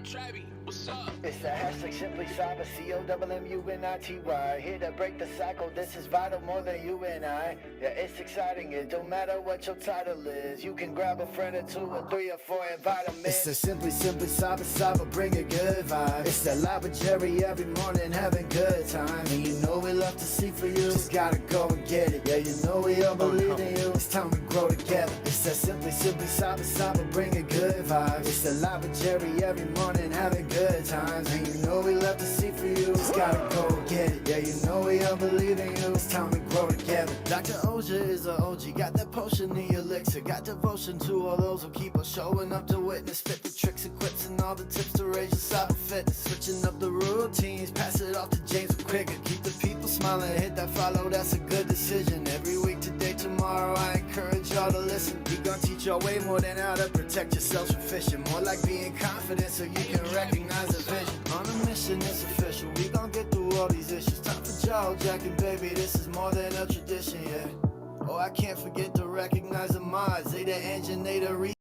Travi, what's up? It's the hashtag Simply Cyber, COMMUNITY. Here to break the cycle, this is vital more than you and I. Yeah, it's exciting, it don't matter what your title is. You can grab a friend or two or three or four and vitamins. It's the Simply Cyber, bring a good vibe. It's the live with Jerry every morning, having good time. And you know we love to see for you, just gotta go and get it. Yeah, you know we all believe in you, it's time to grow together. It's the Simply Cyber, bring a good vibe. It's the live with Jerry every morning, having good times. And you know we love to see for you, just gotta go and get it. Yeah, you know we all believe in you, it's time to grow together. Dr. Auger is a OG, got that potion, the elixir. Got devotion to all those who keep us showing up to witness. Fit the tricks, equips, and all the tips to raise your cyber fitness. Switching up the routines, pass it off to James quicker. Keep the people smiling, hit that follow, that's a good decision. Every week, today, tomorrow, I encourage y'all to listen. We gon' teach y'all way more than how to protect yourselves from phishing. More like being confident so you can recognize the vision. On a mission, it's official, we gon' get through all these issues. Time for Jawjacking, baby, this is more than a tradition, yeah. Oh, I can't forget to recognize the mods. They the engine, they the reason.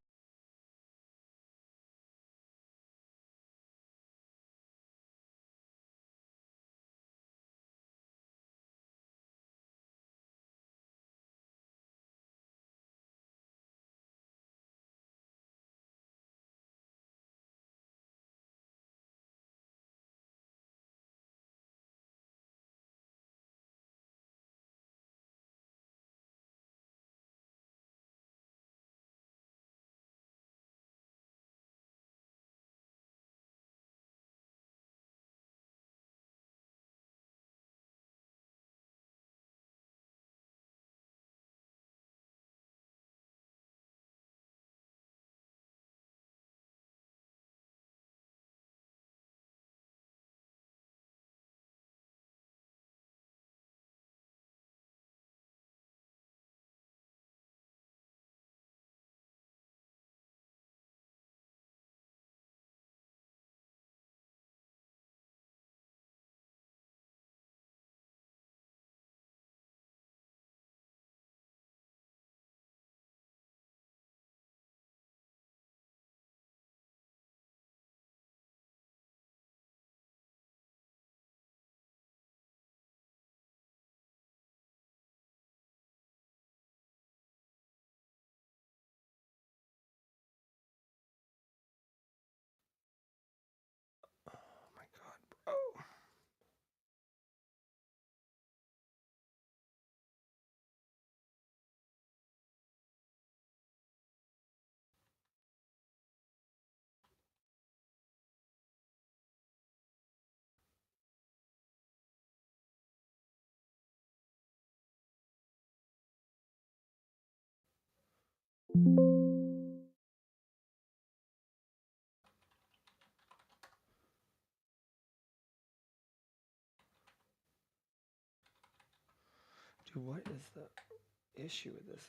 Dude, what is the issue with this?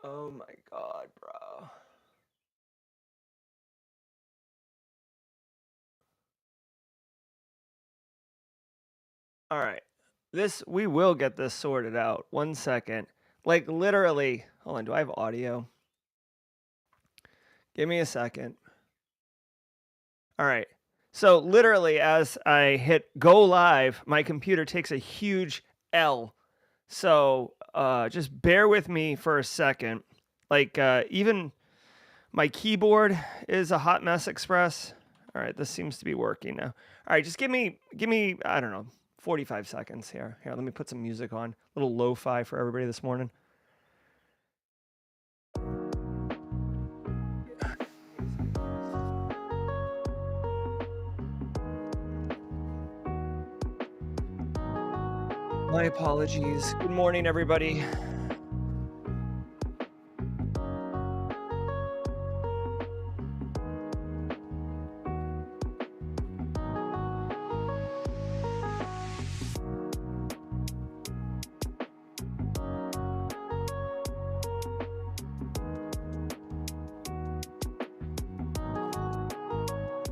Oh my god, bro. All right. We will get this sorted out. 1 second. Like literally, hold on, do I have audio? Give me a second. All right. So literally as I hit go live, my computer takes a huge L. So just bear with me for a second. Like even my keyboard is a hot mess express. All right, this seems to be working now. All right, just give me, I don't know, 45 seconds here. Here, let me put some music on. A little lo-fi for everybody this morning. My apologies. Good morning, everybody.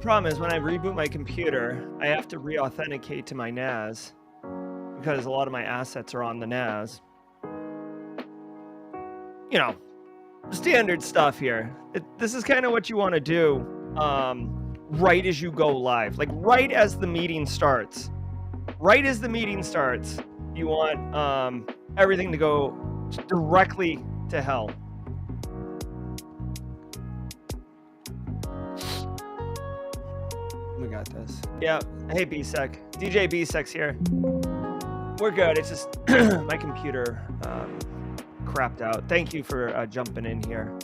Problem is, when I reboot my computer, I have to re-authenticate to my NAS because a lot of my assets are on the NAS. You know, standard stuff here. This is kind of what you want to do right as you go live. Like right as the meeting starts. Right as the meeting starts, you want everything to go directly to hell. We got this. Yeah. Hey, BSEC. DJ BSEC's here. We're good. It's just my computer crapped out. Thank you for jumping in here.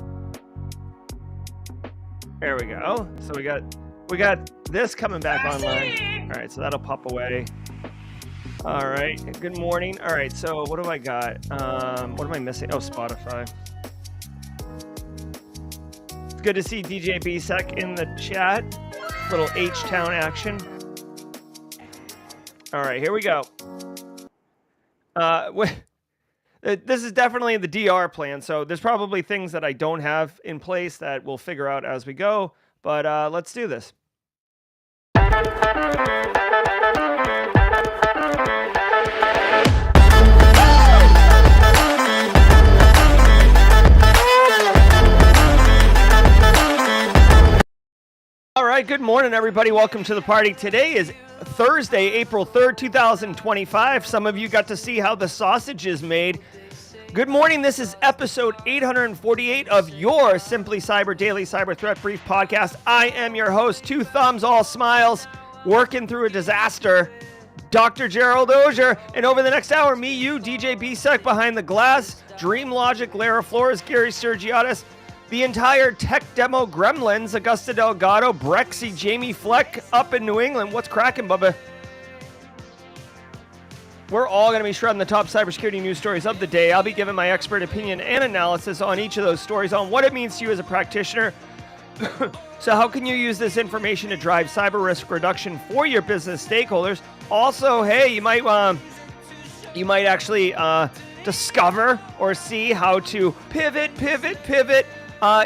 There we go. So we got this coming back online. All right, so that'll pop away. All right. Good morning. All right. So what do I got? What am I missing? Oh, Spotify. It's good to see DJ BSEC in the chat. Little H-Town action. All right, here we go. This is definitely the DR plan, so there's probably things that I don't have in place that we'll figure out as we go, but let's do this. All right, good morning, everybody. Welcome to the party. Today is Thursday, April 3rd, 2025. Some of you got to see how the sausage is made. Good morning. This is episode 848 of your Simply Cyber Daily Cyber Threat Brief podcast. I am your host, two thumbs, all smiles, working through a disaster, Dr. Gerald Auger. And over the next hour, me, you, DJ BSEC behind the glass, Dream Logic, Lara Flores, Gary Sergiotis, the entire tech demo gremlins, Augusta Delgado, Brexy, Jamie Fleck up in New England. What's cracking, Bubba? We're all going to be shredding the top cybersecurity news stories of the day. I'll be giving my expert opinion and analysis on each of those stories, on what it means to you as a practitioner. So how can you use this information to drive cyber risk reduction for your business stakeholders? Also, hey, you might actually discover or see how to pivot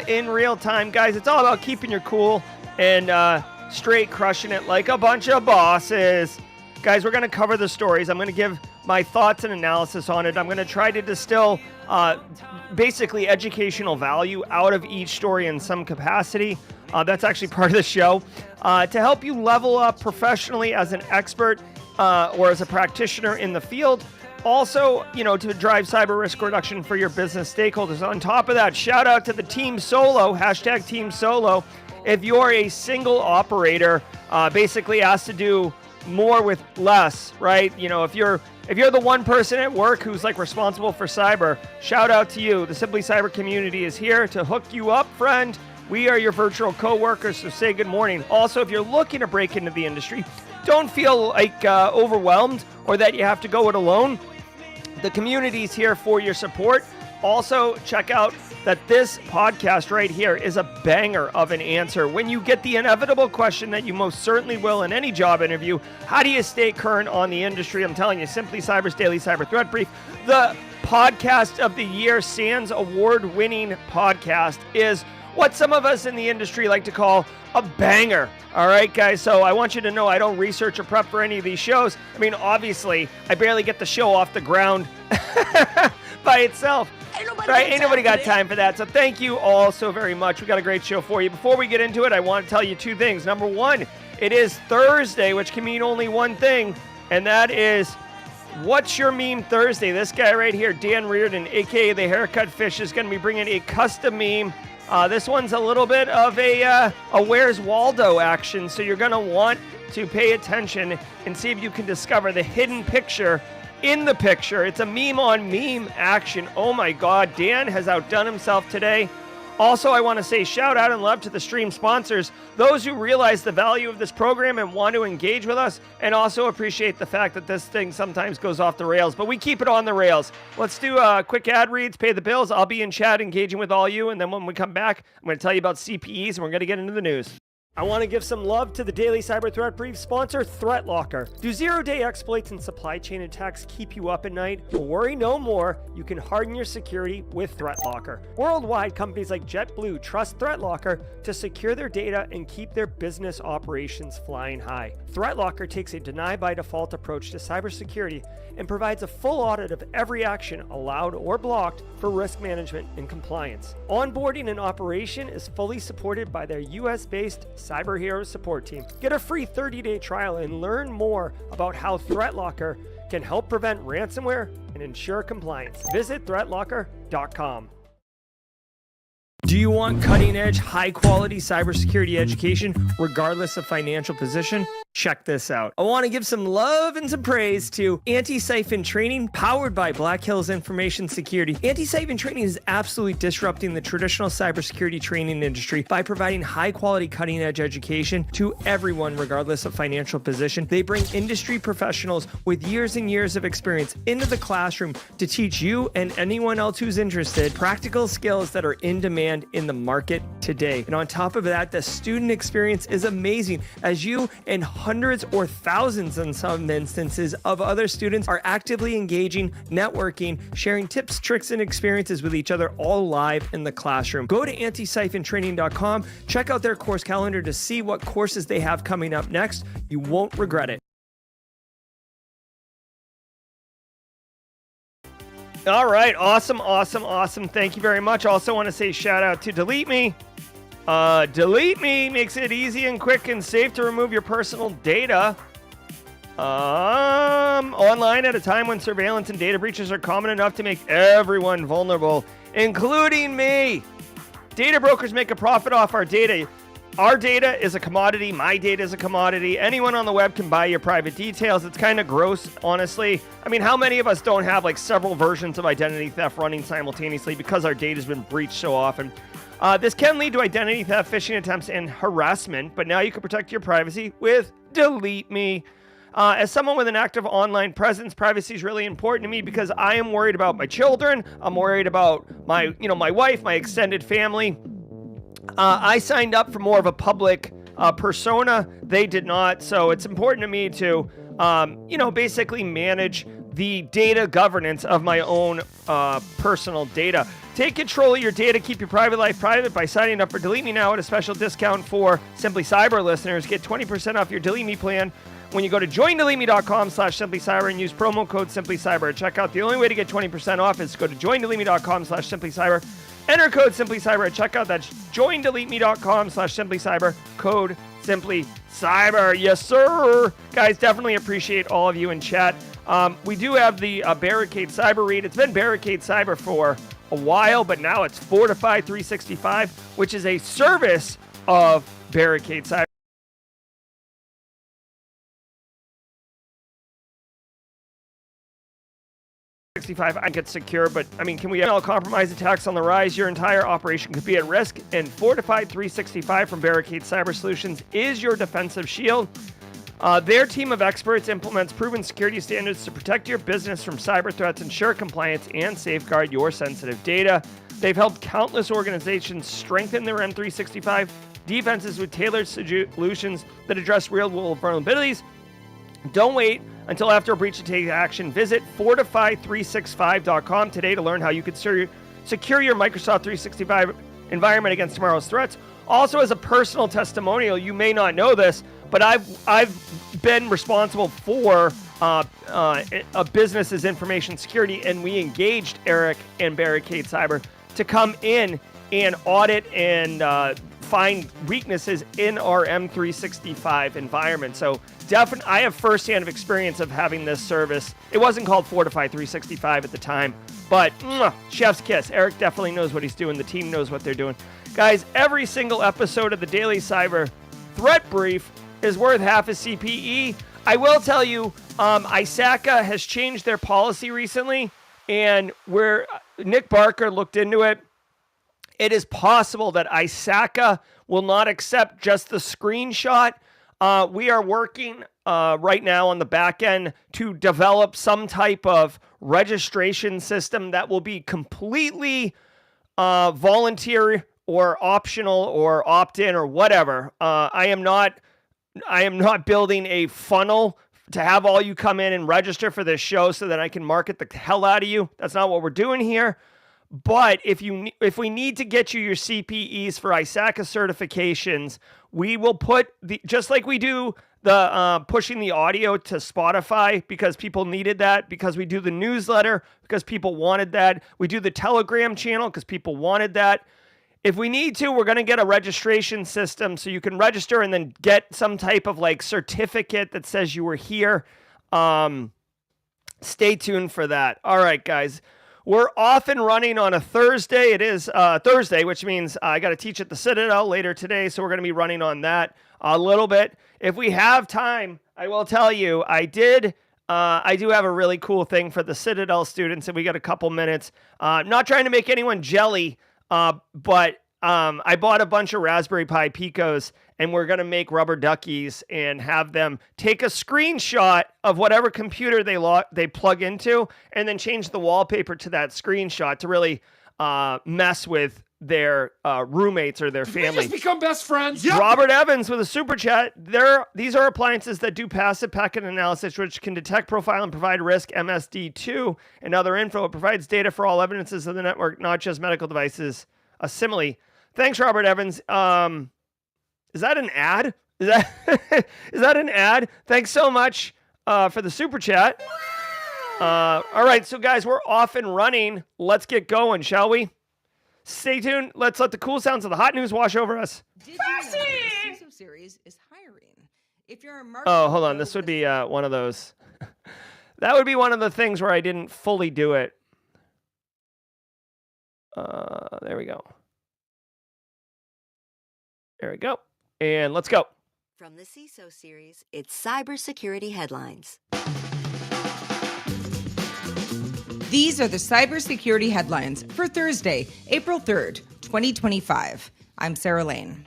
in real time. Guys, it's all about keeping your cool and straight crushing it like a bunch of bosses. Guys, we're going to cover the stories. I'm going to give my thoughts and analysis on it. I'm going to try to distill basically educational value out of each story in some capacity. That's actually part of the show. To help you level up professionally as an expert or as a practitioner in the field. Also, to drive cyber risk reduction for your business stakeholders. On top of that, shout out to the Team Solo, hashtag Team Solo. If you're a single operator, basically asked to do more with less, right? If you're the one person at work who's like responsible for cyber, shout out to you. The Simply Cyber community is here to hook you up, friend. We are your virtual co-workers, so say good morning. Also, if you're looking to break into the industry, don't feel like overwhelmed or that you have to go it alone. The community's here for your support. Also, check out that this podcast right here is a banger of an answer. When you get the inevitable question that you most certainly will in any job interview, how do you stay current on the industry? I'm telling you, Simply Cyber's Daily Cyber Threat Brief, the podcast of the year, SANS award-winning podcast, is what some of us in the industry like to call a banger. All right, guys, so I want you to know I don't research or prep for any of these shows. I mean, obviously, I barely get the show off the ground by itself. Ain't nobody got time for that. So thank you all so very much. We got a great show for you. Before we get into it, I want to tell you two things. Number one, it is Thursday, which can mean only one thing, and that is What's Your Meme Thursday. This guy right here, Dan Reardon, a.k.a. the Haircut Fish, is going to be bringing a custom meme. This one's a little bit of a Where's Waldo action, so you're going to want to pay attention and see if you can discover the hidden picture in the picture. It's a meme on meme action. Oh my God, Dan has outdone himself today. Also, I want to say shout out and love to the stream sponsors, those who realize the value of this program and want to engage with us, and also appreciate the fact that this thing sometimes goes off the rails, but we keep it on the rails. Let's do quick ad reads, pay the bills. I'll be in chat engaging with all you, and then when we come back, I'm going to tell you about CPEs, and we're going to get into the news. I want to give some love to the Daily Cyber Threat Brief sponsor, ThreatLocker. Do zero-day exploits and supply chain attacks keep you up at night? Well, worry no more. You can harden your security with ThreatLocker. Worldwide, companies like JetBlue trust ThreatLocker to secure their data and keep their business operations flying high. ThreatLocker takes a deny-by-default approach to cybersecurity and provides a full audit of every action allowed or blocked for risk management and compliance. Onboarding and operation is fully supported by their US-based Cyber Heroes support team. Get a free 30-day trial and learn more about how ThreatLocker can help prevent ransomware and ensure compliance. Visit threatlocker.com. Do you want cutting-edge, high-quality cybersecurity education regardless of financial position? Check this out. I want to give some love and some praise to Antisyphon Training, powered by Black Hills Information Security. Antisyphon Training is absolutely disrupting the traditional cybersecurity training industry by providing high-quality, cutting-edge education to everyone regardless of financial position. They bring industry professionals with years and years of experience into the classroom to teach you and anyone else who's interested practical skills that are in demand in the market today. And on top of that, the student experience is amazing as you and hundreds or thousands in some instances of other students are actively engaging, networking, sharing tips, tricks, and experiences with each other, all live in the classroom. Go to antisyphontraining.com, check out their course calendar to see what courses they have coming up next. You won't regret it. All right, awesome. Thank you very much. Also want to say shout out to Delete Me. Delete Me makes it easy and quick and safe to remove your personal data online at a time when surveillance and data breaches are common enough to make everyone vulnerable, including me. Data brokers make a profit off our data. Our data is a commodity. My data is a commodity. Anyone on the web can buy your private details. It's kind of gross, honestly. I mean, how many of us don't have like several versions of identity theft running simultaneously because our data has been breached so often? This can lead to identity theft, phishing attempts, and harassment, but now you can protect your privacy with Delete Me. As someone with an active online presence, privacy is really important to me because I am worried about my children. I'm worried about my wife, my extended family. I signed up for more of a public persona. They did not. So it's important to me to, basically manage the data governance of my own personal data. Take control of your data. Keep your private life private by signing up for Delete Me Now at a special discount for Simply Cyber listeners. Get 20% off your Delete Me plan when you go to joindeleteme.com/simplycyber and use promo code simplycyber at checkout. The only way to get 20% off is to go to joindeleteme.com/simplycyber. Enter code simplycyber at checkout. That's joindeleteme.com/simplycyber. Code simplycyber. Yes, sir. Guys, definitely appreciate all of you in chat. We do have the Barricade Cyber read. It's been Barricade Cyber for a while, but now it's Fortify 365, which is a service of Barricade Cyber. I think it's secure, but I mean, can we all compromise attacks on the rise? Your entire operation could be at risk, and Fortified 365 from Barricade Cyber Solutions is your defensive shield. Their team of experts implements proven security standards to protect your business from cyber threats, ensure compliance, and safeguard your sensitive data. They've helped countless organizations strengthen their M365 defenses with tailored solutions that address real-world vulnerabilities. Don't wait until after a breach to take action. Visit fortify365.com today to learn how you can secure your Microsoft 365 environment against tomorrow's threats. Also, as a personal testimonial, you may not know this, but I've been responsible for a business's information security, and we engaged Eric and Barricade Cyber to come in and audit and find weaknesses in our M365 environment. So definitely, I have firsthand experience of having this service. It wasn't called Fortify 365 at the time, but chef's kiss. Eric definitely knows what he's doing. The team knows what they're doing. Guys, every single episode of the Daily Cyber Threat Brief is worth half a CPE. I will tell you, ISACA has changed their policy recently, and where Nick Barker looked into it, it is possible that ISACA will not accept just the screenshot. We are working right now on the back end to develop some type of registration system that will be completely volunteer or optional or opt-in or whatever. I am not building a funnel to have all you come in and register for this show so that I can market the hell out of you. That's not what we're doing here. But if we need to get you your CPEs for ISACA certifications, we will put just like we do the pushing the audio to Spotify because people needed that, because we do the newsletter because people wanted that. We do the Telegram channel because people wanted that. If we need to, we're going to get a registration system so you can register and then get some type of like certificate that says you were here. Stay tuned for that. All right, guys. We're off and running on a Thursday. It is Thursday, which means I got to teach at the Citadel later today, so we're going to be running on that a little bit. If we have time, I will tell you, I do have a really cool thing for the Citadel students, and we got a couple minutes. Not trying to make anyone jelly, but I bought a bunch of Raspberry Pi Picos, and we're going to make rubber duckies and have them take a screenshot of whatever computer they plug into and then change the wallpaper to that screenshot to really mess with their roommates or their family. We just become best friends. Yep. Robert Evans with a super chat. These are appliances that do passive packet analysis, which can detect, profile, and provide risk MSD2 and other info. It provides data for all evidences of the network, not just medical devices. A simile. Thanks, Robert Evans. Is that an ad? Is that an ad? Thanks so much for the super chat. All right, so guys, we're off and running. Let's get going, shall we? Stay tuned. Let's let the cool sounds of the hot news wash over us. Did you know the CISO series is hiring? If you're a hold on. This would be one of those. That would be one of the things where I didn't fully do it. There we go. There we go. And let's go. From the CISO series, it's cybersecurity headlines. These are the cybersecurity headlines for Thursday, April 3rd, 2025. I'm Sarah Lane.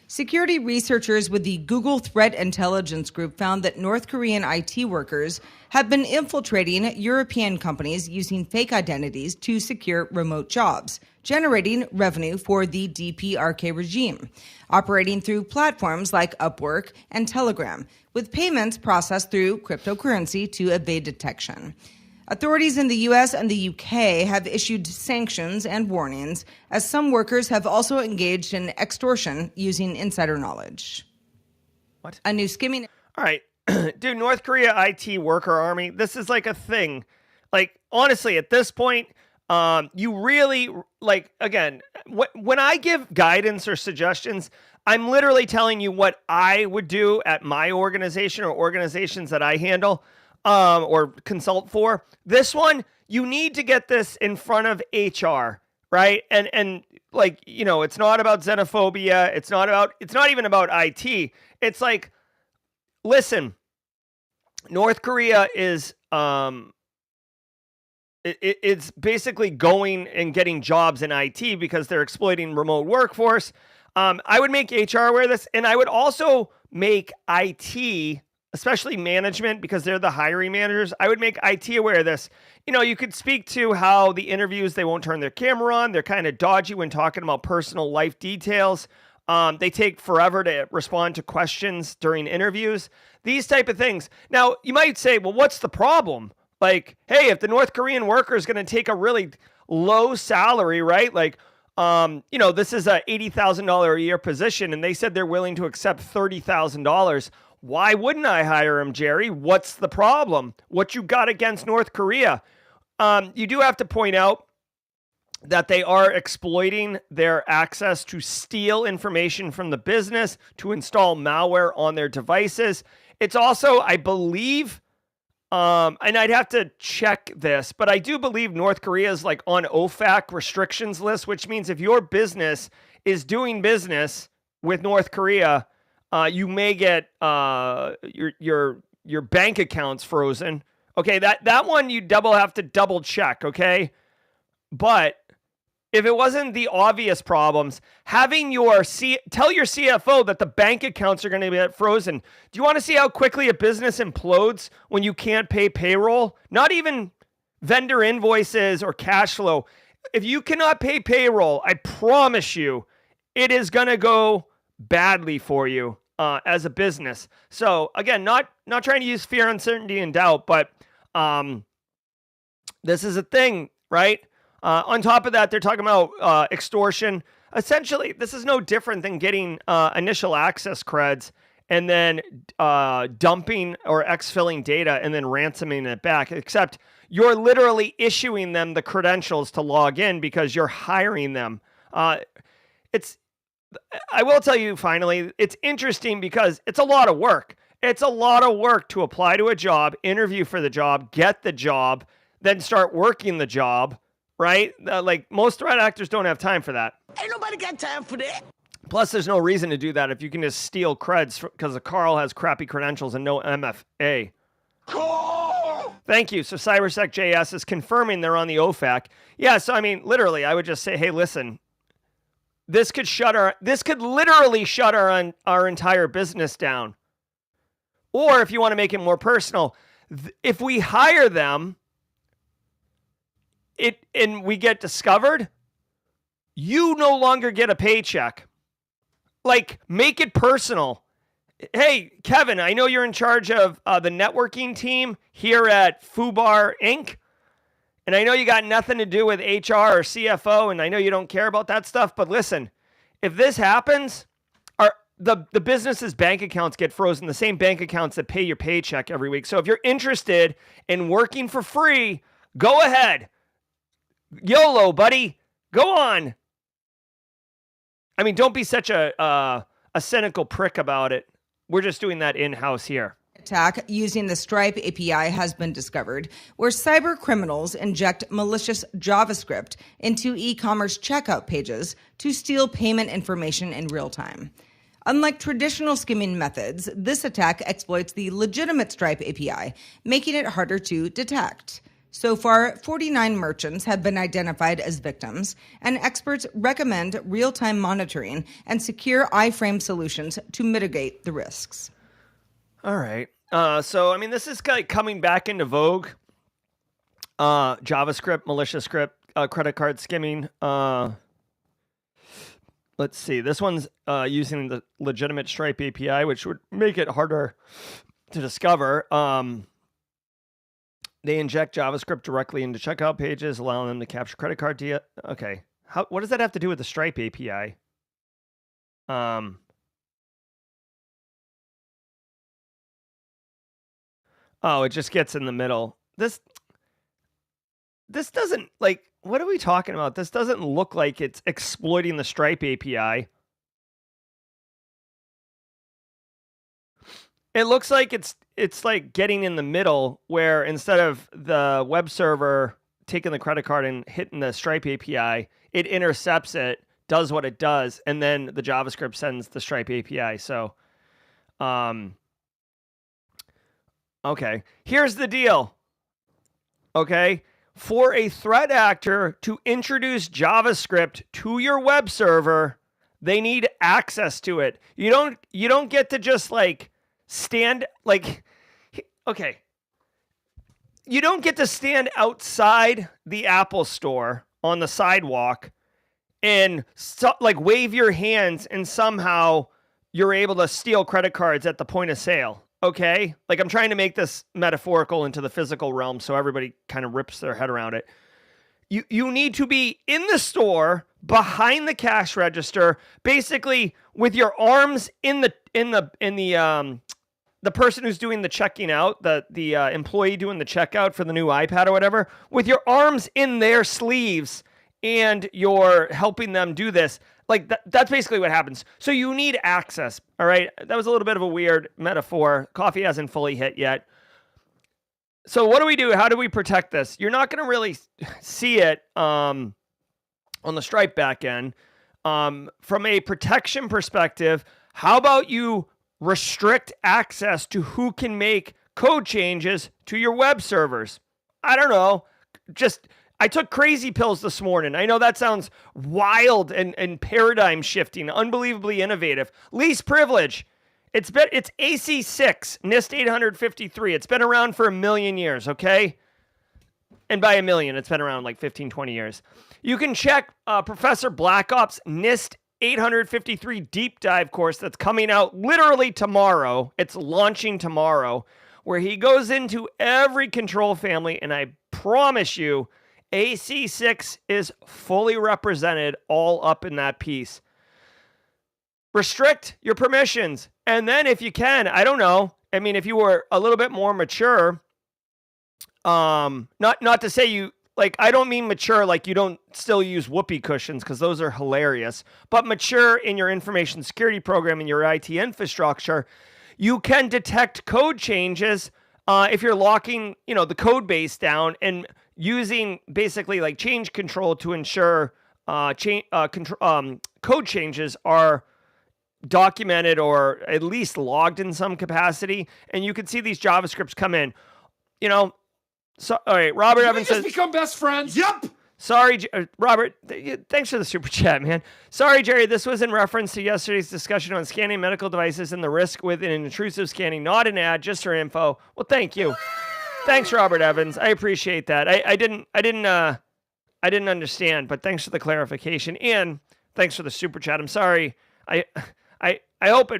Security researchers with the Google Threat Intelligence Group found that North Korean IT workers have been infiltrating European companies using fake identities to secure remote jobs, generating revenue for the DPRK regime, operating through platforms like Upwork and Telegram, with payments processed through cryptocurrency to evade detection. Authorities in the U.S. and the U.K. have issued sanctions and warnings, as some workers have also engaged in extortion using insider knowledge. What? A new skimming... All right. Dude, North Korea IT worker army, this is like a thing. Like, honestly, at this point, you really, like, again, when I give guidance or suggestions, I'm literally telling you what I would do at my organization or organizations that I handle. Or consult for. This one, you need to get this in front of HR, right? And like, you know, it's not about xenophobia. It's not even about IT. It's like, listen, North Korea is, it's basically going and getting jobs in IT because they're exploiting remote workforce. I would make HR aware of this, and I would also make IT, especially management, because they're the hiring managers. I would make IT aware of this. You know, you could speak to how the interviews, they won't turn their camera on. They're kind of dodgy when talking about personal life details. They take forever to respond to questions during interviews. These type of things. Now, you might say, well, what's the problem? Like, hey, if the North Korean worker is going to take a really low salary, right? Like, you know, this is a $80,000 a year position, and they said they're willing to accept $30,000. Why wouldn't I hire him, Jerry? What's the problem? What you got against North Korea? You do have to point out that they are exploiting their access to steal information from the business to install malware on their devices. It's also, I believe, and I'd have to check this, but I do believe North Korea is like on OFAC restrictions list, which means if your business is doing business with North Korea, you may get your bank accounts frozen. Okay, that one you have to double check, okay? But if it wasn't the obvious problems, having tell your CFO that the bank accounts are going to get frozen. Do you want to see how quickly a business implodes when you can't pay payroll? Not even vendor invoices or cash flow. if you cannot pay payroll, I promise you, it is going to go badly for you as a business. So again, not trying to use fear, uncertainty, and doubt, but this is a thing, right? On top of that, they're talking about extortion. Essentially, this is no different than getting initial access creds and then dumping or exfilling data and then ransoming it back, except you're literally issuing them the credentials to log in because you're hiring them. I will tell you finally, it's interesting because it's a lot of work. It's a lot of work to apply to a job, interview for the job, get the job, then start working the job, right? Like most threat actors don't have time for that. Ain't nobody got time for that. Plus, there's no reason to do that if you can just steal creds because Carl has crappy credentials and no MFA. Cool. Thank you. So CybersecJS is confirming they're on the OFAC. Yeah, so I mean, literally, I would just say, hey, listen, this could literally shut our entire business down. Or if you want to make it more personal, if we hire them and we get discovered, you no longer get a paycheck. Like, make it personal. Hey, Kevin, I know you're in charge of the networking team here at Fubar Inc., and I know you got nothing to do with HR or CFO, and I know you don't care about that stuff, but listen, if this happens, the business's bank accounts get frozen, the same bank accounts that pay your paycheck every week. So if you're interested in working for free, go ahead. YOLO, buddy. Go on. I mean, don't be such a cynical prick about it. We're just doing that in-house here. Attack using the Stripe API has been discovered, where cyber criminals inject malicious JavaScript into e-commerce checkout pages to steal payment information in real time. Unlike traditional skimming methods, this attack exploits the legitimate Stripe API, making it harder to detect. So far, 49 merchants have been identified as victims, and experts recommend real-time monitoring and secure iframe solutions to mitigate the risks. All right. So, I mean, this is like coming back into vogue. JavaScript, malicious script, credit card skimming. Let's see. This one's using the legitimate Stripe API, which would make it harder to discover. They inject JavaScript directly into checkout pages, allowing them to capture credit card data. Okay. What does that have to do with the Stripe API? Oh, it just gets in the middle. This doesn't, like, what are we talking about? This doesn't look like it's exploiting the Stripe API. It looks like it's like getting in the middle where instead of the web server taking the credit card and hitting the Stripe API, it intercepts it, does what it does, and then the JavaScript sends the Stripe API. So, okay, here's the deal. Okay, for a threat actor to introduce JavaScript to your web server, they need access to it. You don't get to just like stand like, okay, you don't get to stand outside the Apple store on the sidewalk and like wave your hands and somehow you're able to steal credit cards at the point of sale. Okay? Like, I'm trying to make this metaphorical into the physical realm so everybody kind of rips their head around it. You need to be in the store behind the cash register, basically with your arms in the person who's doing the checking out, the employee doing the checkout for the new iPad or whatever, with your arms in their sleeves, and you're helping them do this. Like, that's basically what happens. So you need access, all right? That was a little bit of a weird metaphor. Coffee hasn't fully hit yet. So what do we do? How do we protect this? You're not going to really see it on the Stripe backend. From a protection perspective, how about you restrict access to who can make code changes to your web servers? I don't know. I took crazy pills this morning. I know that sounds wild and paradigm shifting, unbelievably innovative. Least privilege. It's AC6, NIST 853. It's been around for 1 million years, okay? And by a million, it's been around like 15, 20 years. You can check Professor Black Ops NIST 853 deep dive course that's coming out literally tomorrow. It's launching tomorrow, where he goes into every control family, and I promise you, AC6 is fully represented all up in that piece. Restrict your permissions. And then if you can, I don't know, I mean, if you were a little bit more mature, not to say you, like, I don't mean mature like you don't still use whoopee cushions, because those are hilarious, but mature in your information security program and your IT infrastructure. You can detect code changes if you're locking, the code base down and using basically like change control to ensure code changes are documented or at least logged in some capacity. And you can see these JavaScripts come in, So, all right, Robert Evans says, become best friends. Yup. Sorry, Robert, thanks for the super chat, man. Sorry, Jerry, this was in reference to yesterday's discussion on scanning medical devices and the risk with an intrusive scanning, not an ad, just for info. Well, thank you. Thanks, Robert Evans. I appreciate that. I didn't understand, but thanks for the clarification, and thanks for the super chat. I'm sorry. I hope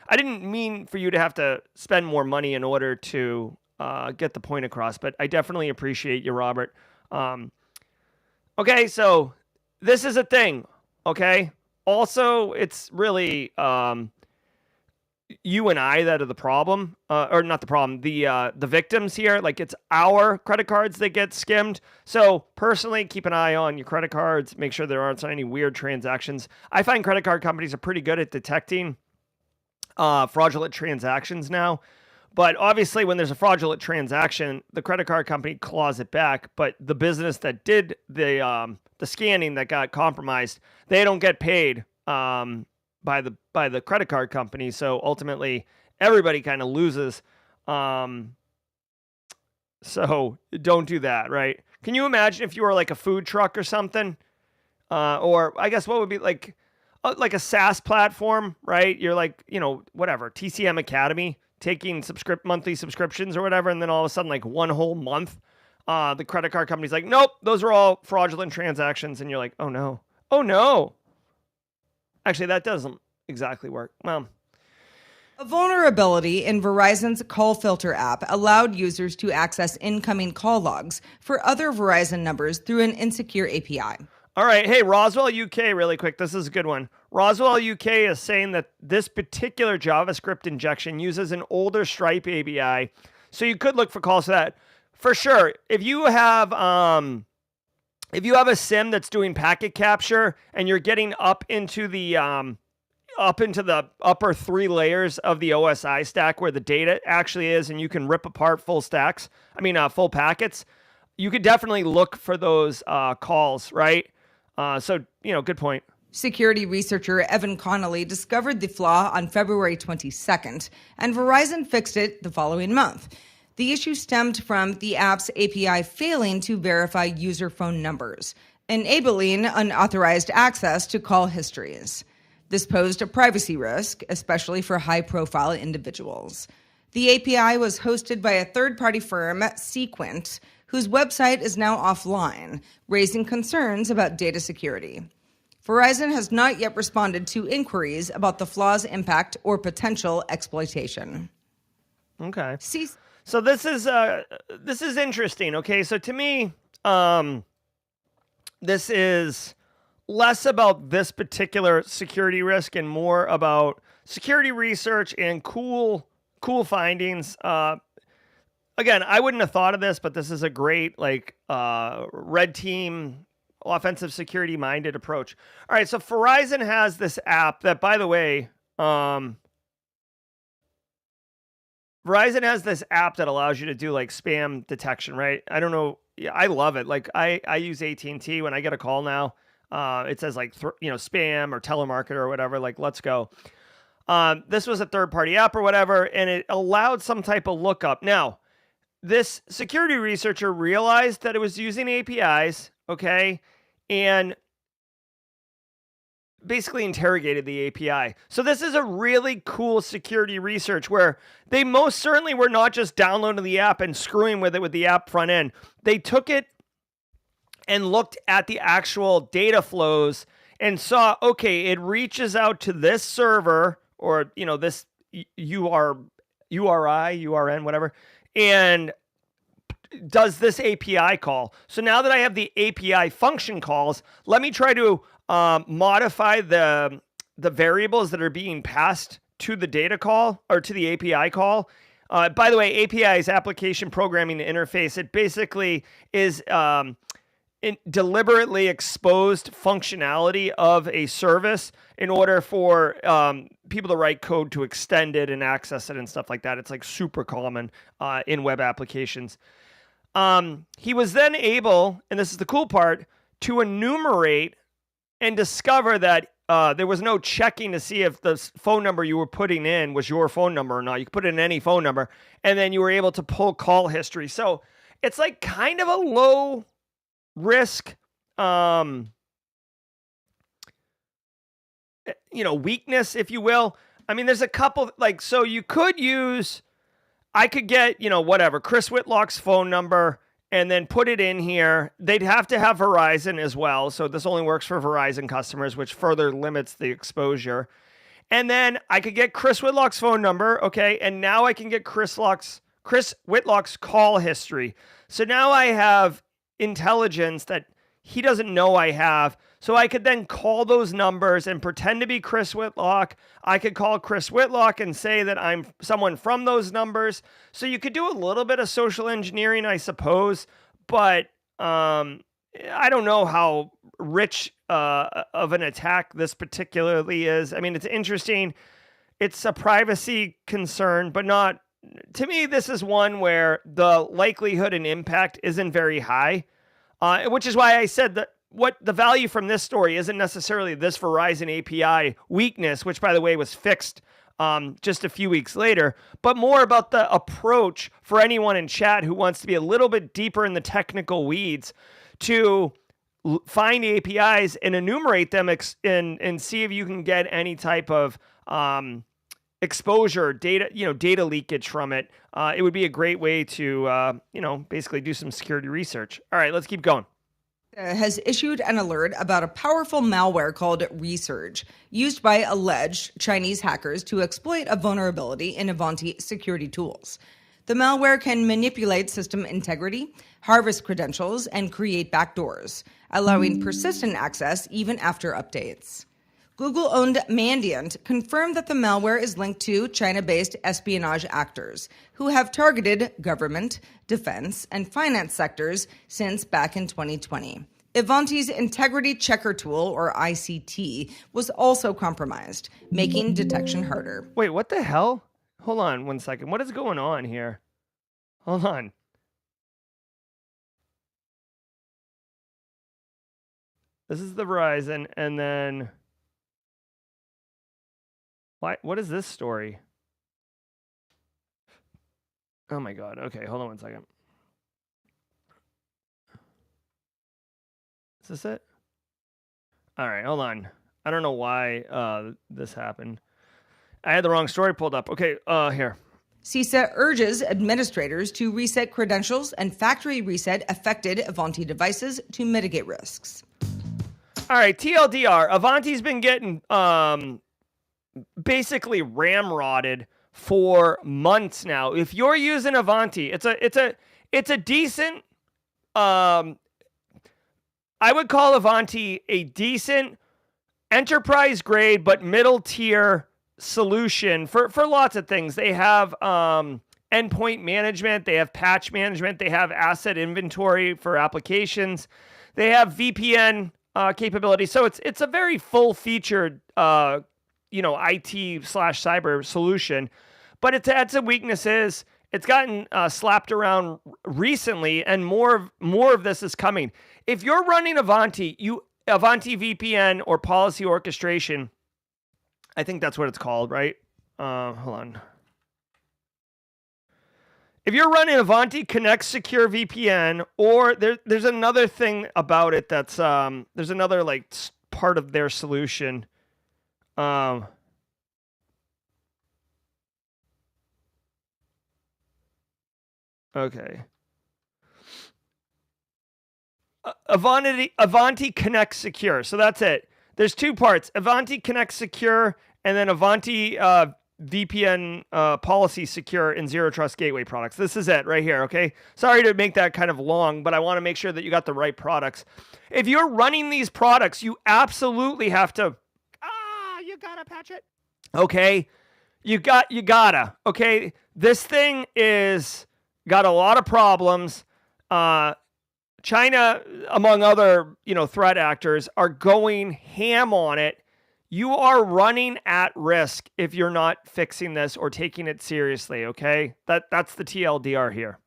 I didn't mean for you to have to spend more money in order to get the point across, but I definitely appreciate you, Robert. Okay, so this is a thing, okay? Also, it's really you and I that are the problem, or not the problem, the victims here. Like, it's our credit cards that get skimmed. So personally, keep an eye on your credit cards. Make sure there aren't any weird transactions. I find credit card companies are pretty good at detecting fraudulent transactions now. But obviously, when there's a fraudulent transaction, the credit card company claws it back. But the business that did the scanning that got compromised, they don't get paid by the credit card company. So ultimately, everybody kind of loses. So don't do that, right? Can you imagine if you were like a food truck or something, or I guess what would be like a SaaS platform, right? You're like, whatever, TCM Academy, taking monthly subscriptions or whatever, and then all of a sudden, like one whole month, the credit card company's like, nope, those are all fraudulent transactions, and you're like, oh no. Actually, that doesn't exactly work. Well, a vulnerability in Verizon's call filter app allowed users to access incoming call logs for other Verizon numbers through an insecure API. All right. Hey, Roswell UK, really quick. This is a good one. Roswell UK is saying that this particular JavaScript injection uses an older Stripe API. So you could look for calls for that. For sure. If you have a SIM that's doing packet capture and you're getting up into the upper three layers of the OSI stack where the data actually is, and you can rip apart full packets, you could definitely look for those calls, right? So, good point. Security researcher Evan Connolly discovered the flaw on February 22nd, and Verizon fixed it the following month. The issue stemmed from the app's API failing to verify user phone numbers, enabling unauthorized access to call histories. This posed a privacy risk, especially for high-profile individuals. The API was hosted by a third-party firm, Sequent, whose website is now offline, raising concerns about data security. Verizon has not yet responded to inquiries about the flaw's impact or potential exploitation. Okay. So this is interesting. Okay, so to me, this is less about this particular security risk and more about security research and cool findings. Again, I wouldn't have thought of this, but this is a great red team offensive security minded approach. All right, so Verizon has this app that, by the way, Verizon has this app that allows you to do like spam detection, right? I don't know. Yeah, I love it. Like I use AT&T when I get a call now. It says like, spam or telemarketer or whatever, like, let's go. This was a third-party app or whatever, and it allowed some type of lookup. Now, this security researcher realized that it was using APIs, okay, and basically interrogated the API. So this is a really cool security research where they most certainly were not just downloading the app and screwing with it with the app front end. They took it and looked at the actual data flows and saw, okay, it reaches out to this server or, this URN, whatever, and does this API call. So now that I have the API function calls, let me try to modify the variables that are being passed to the data call or to the API call. By the way, API is application programming interface. It basically is deliberately exposed functionality of a service in order for people to write code to extend it and access it and stuff like that. It's like super common in web applications. He was then able, and this is the cool part, to enumerate and discover that there was no checking to see if the phone number you were putting in was your phone number or not. You could put in any phone number, and then you were able to pull call history. So it's like kind of a low risk, weakness, if you will. I mean, there's a couple, so you could use, I could get, whatever, Chris Whitlock's phone number and then put it in here. They'd have to have Verizon as well. So this only works for Verizon customers, which further limits the exposure. And then I could get Chris Whitlock's phone number. Okay. And now I can get Chris Whitlock's call history. So now I have intelligence that he doesn't know I have. So I could then call those numbers and pretend to be Chris Whitlock. I could call Chris Whitlock and say that I'm someone from those numbers. So you could do a little bit of social engineering, I suppose, but I don't know how rich of an attack this particularly is. I mean, it's interesting. It's a privacy concern, but not, to me, this is one where the likelihood and impact isn't very high, which is why I said that what the value from this story isn't necessarily this Verizon API weakness, which, by the way, was fixed just a few weeks later, but more about the approach for anyone in chat who wants to be a little bit deeper in the technical weeds to find APIs and enumerate them and see if you can get any type of exposure, data leakage from it. It would be a great way to, basically do some security research. All right, let's keep going. Has issued an alert about a powerful malware called Resurge, used by alleged Chinese hackers to exploit a vulnerability in Ivanti security tools. The malware can manipulate system integrity, harvest credentials, and create backdoors, allowing persistent access even after updates. Google-owned Mandiant confirmed that the malware is linked to China-based espionage actors who have targeted government, defense, and finance sectors since back in 2020. Ivanti's Integrity Checker tool, or ICT, was also compromised, making detection harder. Wait, what the hell? Hold on 1 second. What is going on here? Hold on. This is the Verizon, and then... What is this story? Oh my God. Okay, hold on 1 second. Is this it? All right, hold on. I don't know why this happened. I had the wrong story pulled up. Okay, here. CISA urges administrators to reset credentials and factory reset affected Ivanti devices to mitigate risks. All right, TLDR. Ivanti's been getting basically ramrodded for months now. If you're using Ivanti, it's a decent. I would call Ivanti a decent enterprise grade but middle tier solution for lots of things. They have endpoint management, they have patch management, they have asset inventory for applications, they have VPN capability. So it's a very full featured IT/cyber solution, but it's had some weaknesses. It's gotten slapped around recently, and more of this is coming. If you're running Ivanti VPN or policy orchestration, I think that's what it's called, right? Hold on. If you're running Ivanti Connect Secure VPN, or there's another thing about it that's there's another part of their solution. Okay. Ivanti Connect Secure. So that's it. There's two parts: Ivanti Connect Secure, and then Ivanti VPN Policy Secure and Zero Trust Gateway products. This is it right here. Okay. Sorry to make that kind of long, but I want to make sure that you got the right products. If you're running these products, you absolutely have to. You gotta patch it. Okay. You gotta. Okay. This thing is got a lot of problems. China, among other, threat actors, are going ham on it. You are running at risk if you're not fixing this or taking it seriously, okay? That's the TLDR here.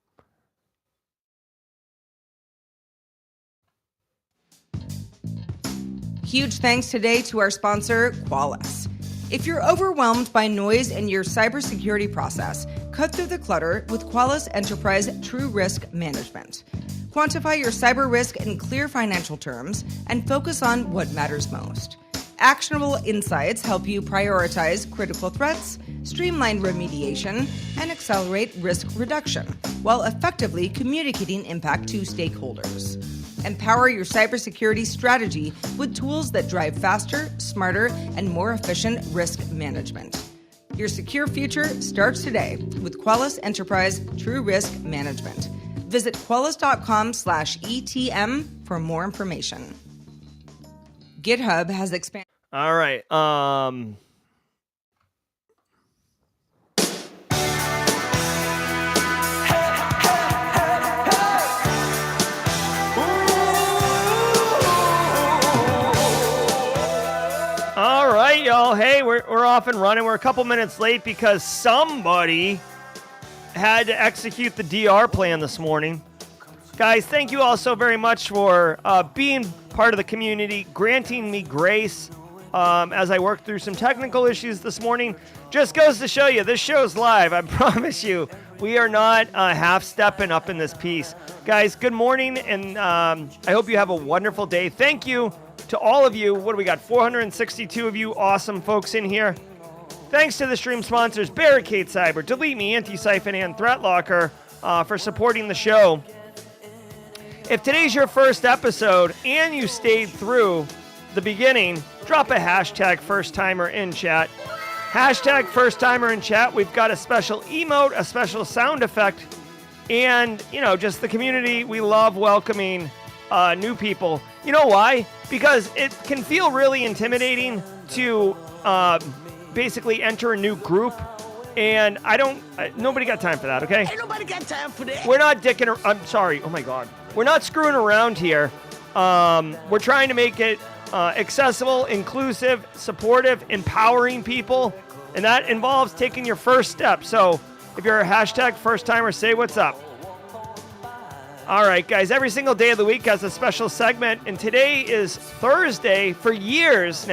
Huge thanks today to our sponsor, Qualys. If you're overwhelmed by noise in your cybersecurity process, cut through the clutter with Qualys Enterprise True Risk Management. Quantify your cyber risk in clear financial terms and focus on what matters most. Actionable insights help you prioritize critical threats, streamline remediation, and accelerate risk reduction while effectively communicating impact to stakeholders. Empower your cybersecurity strategy with tools that drive faster, smarter, and more efficient risk management. Your secure future starts today with Qualys Enterprise True Risk Management. Visit qualys.com/ETM for more information. GitHub has expanded. All right. All right, y'all. Hey, we're off and running. We're a couple minutes late because somebody had to execute the DR plan this morning. Guys, thank you all so very much for being part of the community, granting me grace as I work through some technical issues this morning. Just goes to show you, this show's live. I promise you, we are not half-stepping up in this piece. Guys, good morning, and I hope you have a wonderful day. Thank you to all of you. What do we got? 462 of you awesome folks in here. Thanks to the stream sponsors, Barricade Cyber, Delete Me, Antisyphon, and ThreatLocker for supporting the show. If today's your first episode and you stayed through the beginning, drop a hashtag first timer in chat. Hashtag first timer in chat. We've got a special emote, a special sound effect, and, just the community. We love welcoming new people. You know why? Because it can feel really intimidating to basically enter a new group, and nobody got time for that, okay? Ain't nobody got time for that. We're not I'm sorry, oh my God. We're not screwing around here. We're trying to make it accessible, inclusive, supportive, empowering people, and that involves taking your first step. So if you're a hashtag first timer, say what's up. All right, guys, every single day of the week has a special segment, and today is Thursday. For years,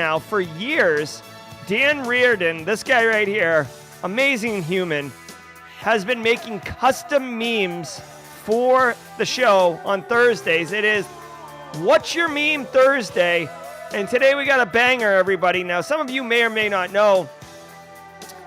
Dan Reardon, this guy right here, amazing human, has been making custom memes for the show on Thursdays. It is What's Your Meme Thursday, and today we got a banger, everybody. Now, some of you may or may not know,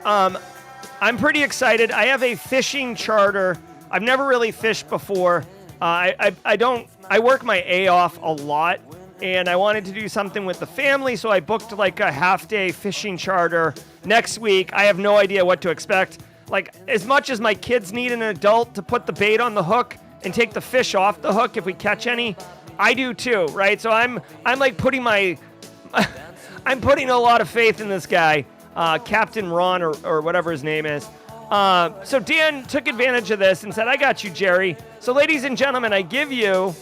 I'm pretty excited. I have a fishing charter. I've never really fished before. I work my A off a lot, and I wanted to do something with the family, so I booked like a half-day fishing charter next week. I have no idea what to expect. Like, as much as my kids need an adult to put the bait on the hook and take the fish off the hook if we catch any, I do too, right? So I'm like putting I'm putting a lot of faith in this guy, Captain Ron or whatever his name is. So Dan took advantage of this and said, I got you, Jerry. So ladies and gentlemen, I give you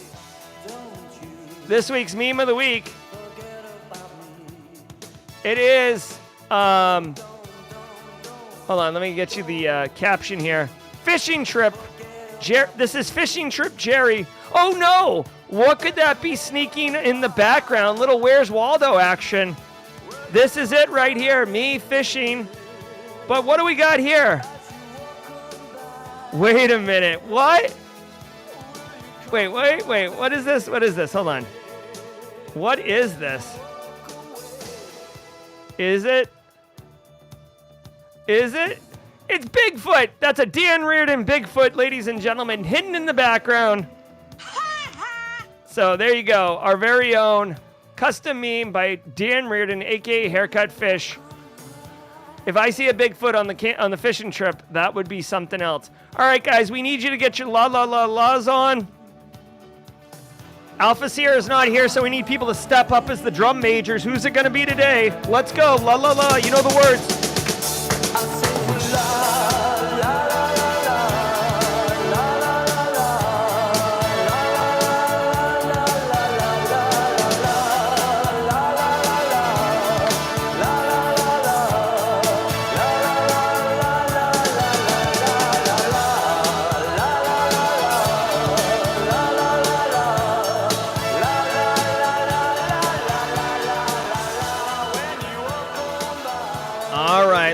this week's meme of the week. It is, hold on, let me get you the caption here. Fishing trip. This is Fishing Trip Jerry. Oh no! What could that be sneaking in the background? Little Where's Waldo action. This is it right here. Me fishing. But what do we got here? Wait a minute. What? Wait. What is this? Hold on. What is this? Is it? It's Bigfoot. That's a Dan Reardon Bigfoot, ladies and gentlemen, hidden in the background. So there you go. Our very own custom meme by Dan Reardon, aka Haircut Fish. If I see a Bigfoot on the fishing trip, that would be something else. All right, guys, we need you to get your laws on. Alpha Sierra is not here, so we need people to step up as the drum majors. Who's it going to be today? Let's go. La la la. You know the words.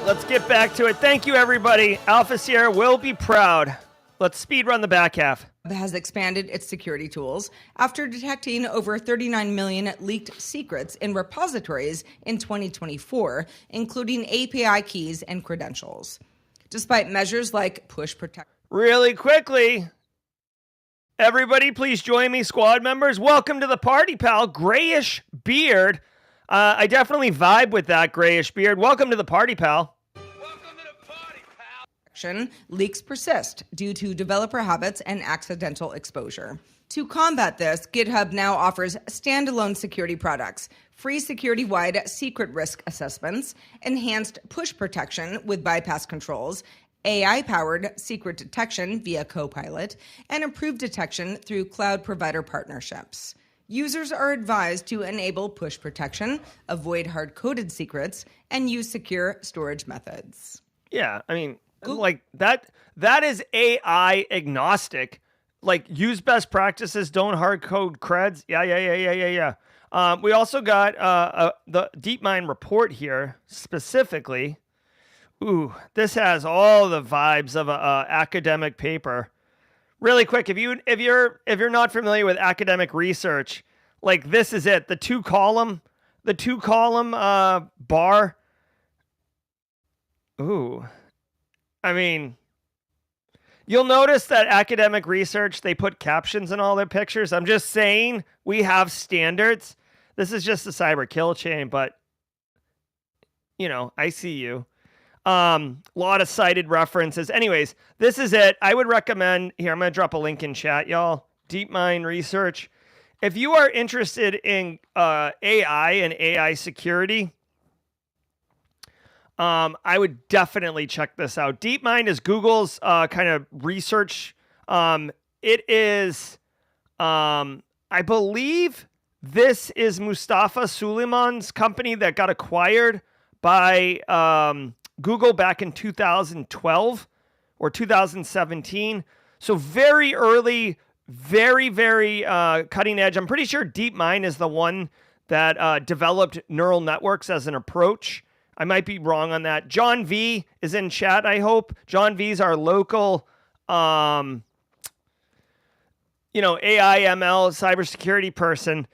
Let's get back to it. Thank you, everybody. Alpha Sierra will be proud. Let's speed run the back half. Has expanded its security tools after detecting over 39 million leaked secrets in repositories in 2024, including API keys and credentials. Despite measures like push protect. Really quickly, everybody, please join me, squad members. Welcome to the party, pal. Grayish beard. I definitely vibe with that grayish beard. Welcome to the party, pal. Leaks persist due to developer habits and accidental exposure. To combat this, GitHub now offers standalone security products, free security-wide secret risk assessments, enhanced push protection with bypass controls, AI-powered secret detection via Copilot, and improved detection through cloud provider partnerships. Users are advised to enable push protection, avoid hard-coded secrets, and use secure storage methods. Yeah, I mean, like that is AI agnostic. Like, use best practices, don't hard code creds. Yeah. We also got the DeepMind report here specifically. Ooh, this has all the vibes of a academic paper. Really quick, if you're not familiar with academic research, like, this is it. The two column bar. Ooh. I mean, you'll notice that academic research, they put captions in all their pictures. I'm just saying, we have standards. This is just a cyber kill chain, but, you know, I see you. Lot of cited references. Anyways, this is it. I would recommend, here, I'm going to drop a link in chat, y'all. DeepMind research. If you are interested in AI and AI security, I would definitely check this out. DeepMind is Google's kind of research. It is, I believe this is Mustafa Suleiman's company that got acquired by Google back in 2012 or 2017. So very early, very, very cutting edge. I'm pretty sure DeepMind is the one that developed neural networks as an approach. I might be wrong on that. John V is in chat, I hope. John V is our local, AI, ML, cybersecurity person.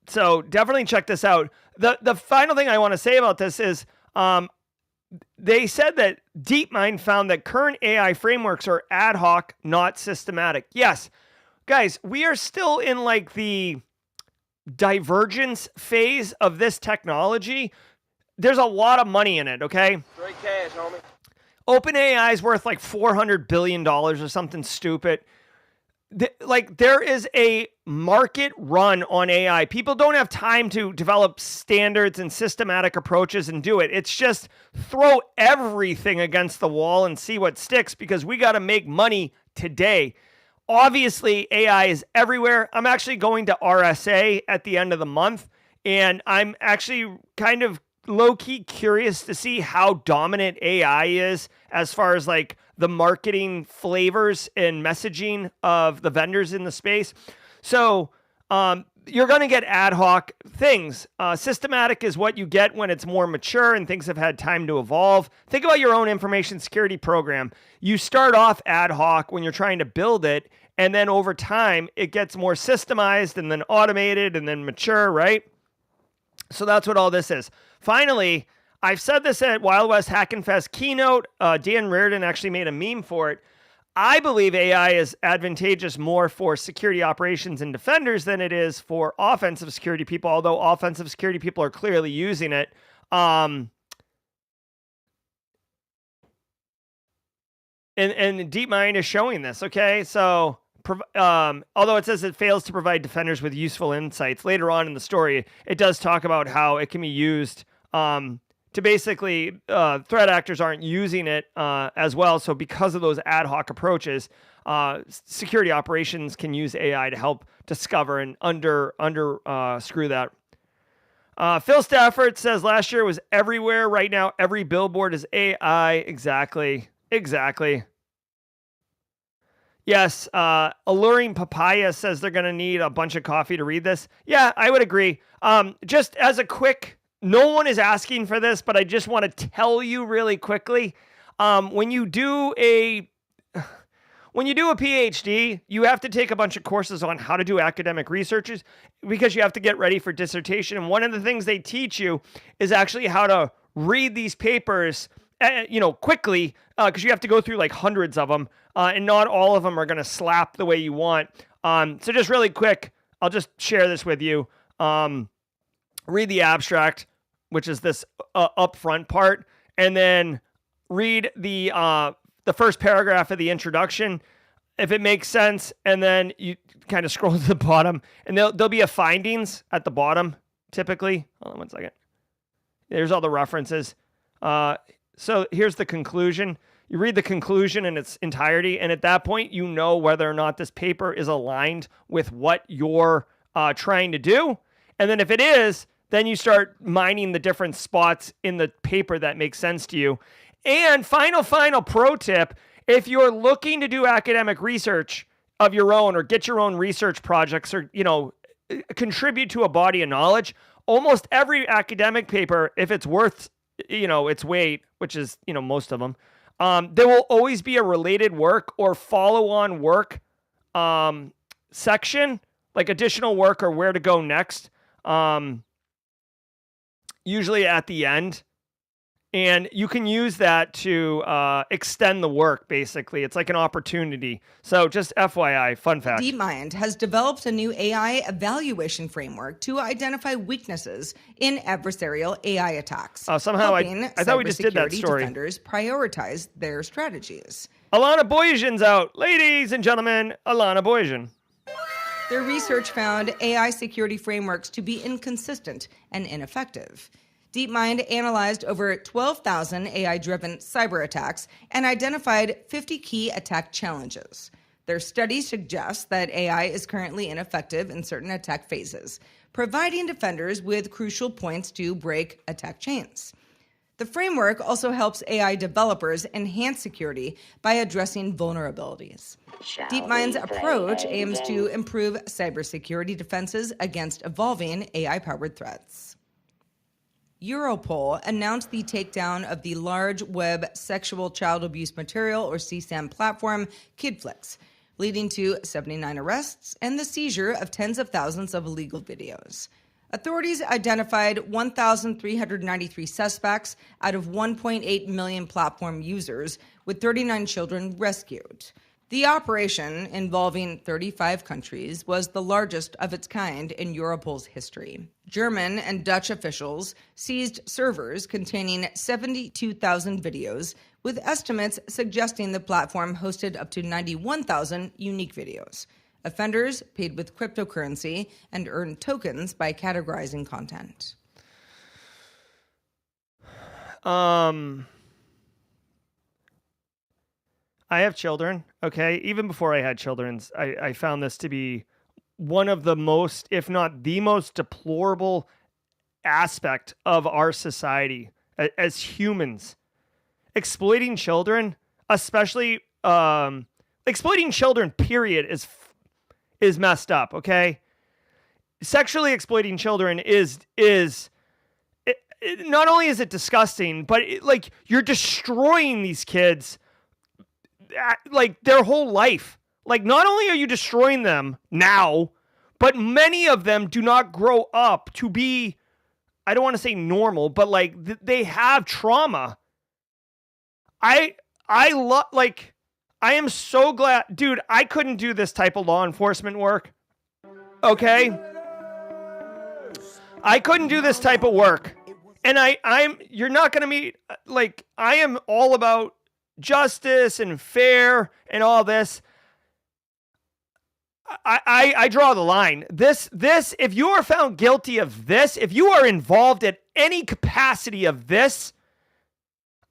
So definitely check this out. The final thing I want to say about this is they said that DeepMind found that current AI frameworks are ad hoc, not systematic. Yes, guys, we are still in like the divergence phase of this technology. There's a lot of money in it, okay? Straight cash, homie. OpenAI is worth like $400 billion or something stupid. There is a market run on AI. People don't have time to develop standards and systematic approaches and do it. It's just throw everything against the wall and see what sticks, because we got to make money today. Obviously, AI is everywhere. I'm actually going to RSA at the end of the month, and I'm actually kind of low-key curious to see how dominant AI is as far as like the marketing flavors and messaging of the vendors in the space. So you're going to get ad hoc things. Systematic is what you get when it's more mature and things have had time to evolve. Think about your own information security program. You start off ad hoc when you're trying to build it, and then over time it gets more systemized and then automated and then mature, right? So that's what all this is. Finally, I've said this at Wild West Hackin' Fest keynote. Dan Reardon actually made a meme for it. I believe AI is advantageous more for security operations and defenders than it is for offensive security people, although offensive security people are clearly using it. And DeepMind is showing this, okay? So, although it says it fails to provide defenders with useful insights, later on in the story, it does talk about how it can be used to basically, threat actors aren't using it as well. So because of those ad hoc approaches, security operations can use AI to help discover and screw that. Phil Stafford says last year was everywhere. Right now, every billboard is AI. Exactly. Yes. Alluring Papaya says they're going to need a bunch of coffee to read this. Yeah, I would agree. Just as a quick, no one is asking for this, but I just want to tell you really quickly. When you do a PhD, you have to take a bunch of courses on how to do academic researches because you have to get ready for dissertation. And one of the things they teach you is actually how to read these papers, quickly, because you have to go through like hundreds of them, and not all of them are going to slap the way you want. So just really quick, I'll just share this with you. Read the abstract, which is this upfront part, and then read the first paragraph of the introduction, if it makes sense, and then you kind of scroll to the bottom, and there'll be a findings at the bottom, typically. Hold on 1 second. There's all the references. So here's the conclusion. You read the conclusion in its entirety, and at that point, you know whether or not this paper is aligned with what you're trying to do. And then if it is, then you start mining the different spots in the paper that make sense to you. And final pro tip, if you're looking to do academic research of your own or get your own research projects or, contribute to a body of knowledge, almost every academic paper, if it's worth, its weight, which is, most of them, there will always be a related work or follow-on work section, like additional work or where to go next, usually at the end. And you can use that to extend the work, basically. It's like an opportunity. So just FYI, fun fact. DeepMind has developed a new AI evaluation framework to identify weaknesses in adversarial AI attacks. Somehow I thought we just did that story. Defenders prioritize their strategies. Alana Boyajian's out. Ladies and gentlemen, Alana Boyajian. Their research found AI security frameworks to be inconsistent and ineffective. DeepMind analyzed over 12,000 AI-driven cyber attacks and identified 50 key attack challenges. Their study suggests that AI is currently ineffective in certain attack phases, providing defenders with crucial points to break attack chains. The framework also helps AI developers enhance security by addressing vulnerabilities. DeepMind's approach aims to improve cybersecurity defenses against evolving AI-powered threats. Europol announced the takedown of the large web sexual child abuse material, or CSAM platform, KidFlix, leading to 79 arrests and the seizure of tens of thousands of illegal videos. Authorities identified 1,393 suspects out of 1.8 million platform users, with 39 children rescued. The operation, involving 35 countries, was the largest of its kind in Europol's history. German and Dutch officials seized servers containing 72,000 videos, with estimates suggesting the platform hosted up to 91,000 unique videos. Offenders paid with cryptocurrency and earned tokens by categorizing content. I have children, okay? Even before I had children, I found this to be one of the most, if not the most deplorable aspect of our society as humans. Exploiting children, especially exploiting children, period, is messed up, okay? Sexually exploiting children is not only is it disgusting, but you're destroying these kids their whole life. Not only are you destroying them now, but many of them do not grow up to be, I don't want to say normal, but they have trauma. I I am so glad, dude, I couldn't do this type of law enforcement work. Okay? I couldn't do this type of work. And you're not going to meet, like, I am all about justice and fair and all this. I draw the line. This, if you are found guilty of this, if you are involved at any capacity of this,